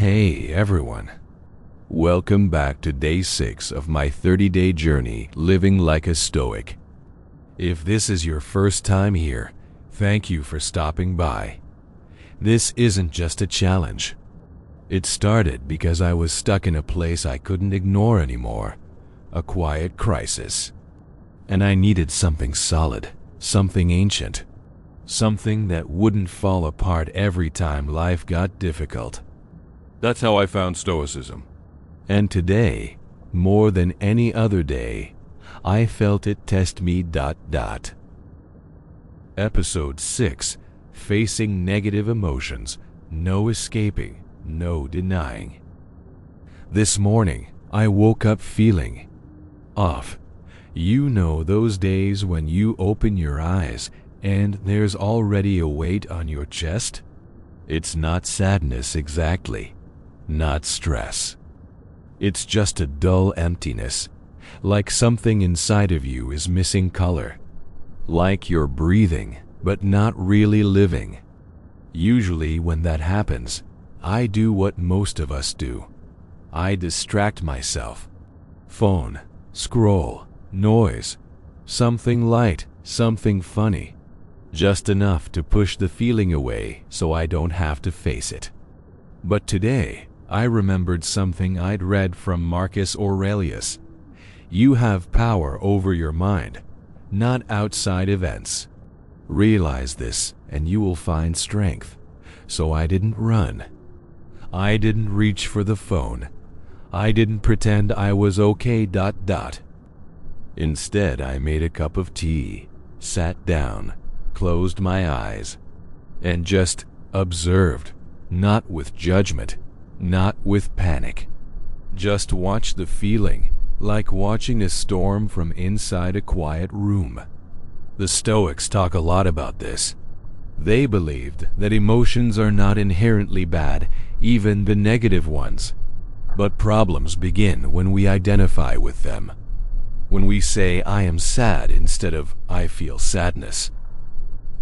Hey everyone, welcome back to day 6 of my 30-day journey living like a Stoic. If this is your first time here, thank you for stopping by. This isn't just a challenge. It started because I was stuck in a place I couldn't ignore anymore, a quiet crisis. And I needed something solid, something ancient, something that wouldn't fall apart every time life got difficult. That's how I found Stoicism. And today, more than any other day, I felt it test me. Episode 6, Facing Negative Emotions, No Escaping, No Denying. This morning, I woke up feeling off. You know those days when you open your eyes and there's already a weight on your chest? It's not sadness exactly. Not stress. It's just a dull emptiness, like something inside of you is missing color. Like you're breathing, but not really living. Usually when that happens, I do what most of us do. I distract myself. Phone, scroll, noise, something light, something funny. Just enough to push the feeling away so I don't have to face it. But today, I remembered something I'd read from Marcus Aurelius. You have power over your mind, not outside events. Realize this and you will find strength. So I didn't run. I didn't reach for the phone. I didn't pretend I was okay. Instead, I made a cup of tea, sat down, closed my eyes, and just observed, not with judgment, not with panic. Just watch the feeling, like watching a storm from inside a quiet room. The Stoics talk a lot about this. They believed that emotions are not inherently bad, even the negative ones. But problems begin when we identify with them. When we say, I am sad instead of, I feel sadness.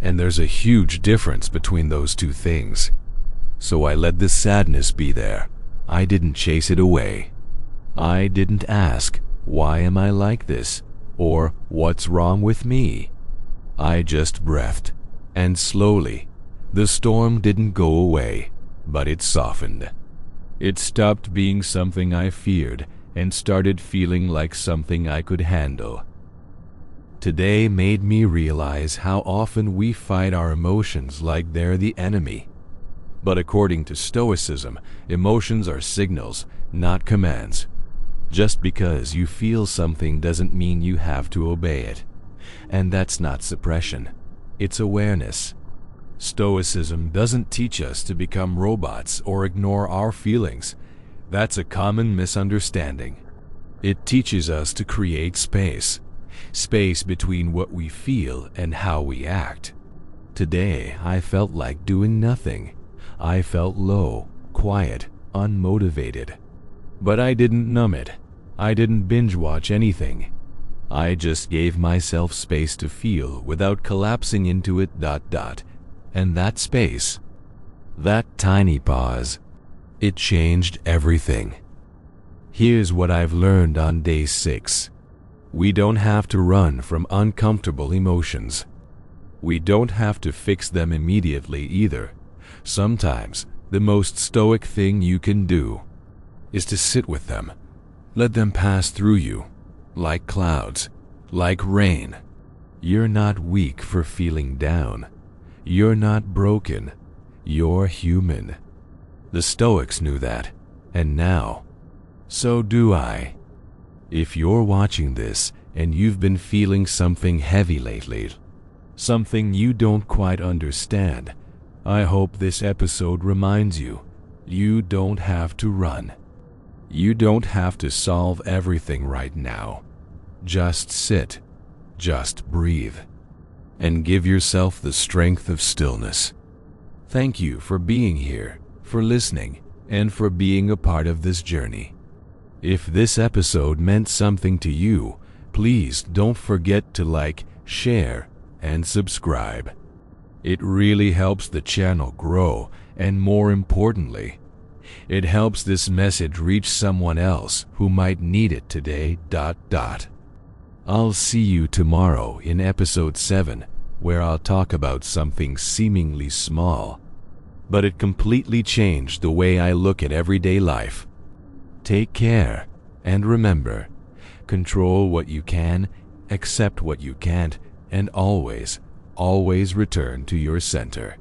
And there's a huge difference between those two things. So I let the sadness be there. I didn't chase it away. I didn't ask, why am I like this? Or, what's wrong with me? I just breathed. And slowly, the storm didn't go away, but it softened. It stopped being something I feared and started feeling like something I could handle. Today made me realize how often we fight our emotions like they're the enemy. But according to Stoicism, emotions are signals, not commands. Just because you feel something doesn't mean you have to obey it. And that's not suppression. It's awareness. Stoicism doesn't teach us to become robots or ignore our feelings. That's a common misunderstanding. It teaches us to create space. Space between what we feel and how we act. Today, I felt like doing nothing. I felt low, quiet, unmotivated. But I didn't numb it. I didn't binge watch anything. I just gave myself space to feel without collapsing into it. And that space, that tiny pause, it changed everything. Here's what I've learned on day 6. We don't have to run from uncomfortable emotions. We don't have to fix them immediately either. Sometimes, the most stoic thing you can do is to sit with them. Let them pass through you, like clouds, like rain. You're not weak for feeling down. You're not broken. You're human. The Stoics knew that, and now, so do I. If you're watching this and you've been feeling something heavy lately, something you don't quite understand, I hope this episode reminds you, you don't have to run. You don't have to solve everything right now. Just sit, just breathe, and give yourself the strength of stillness. Thank you for being here, for listening, and for being a part of this journey. If this episode meant something to you, please don't forget to like, share, and subscribe. It really helps the channel grow, and more importantly, It helps this message reach someone else who might need it today. I'll see you tomorrow in episode 7, where I'll talk about something seemingly small, but it completely changed the way I look at everyday life. Take care, and remember, control what you can, accept what you can't, and always, always return to your center.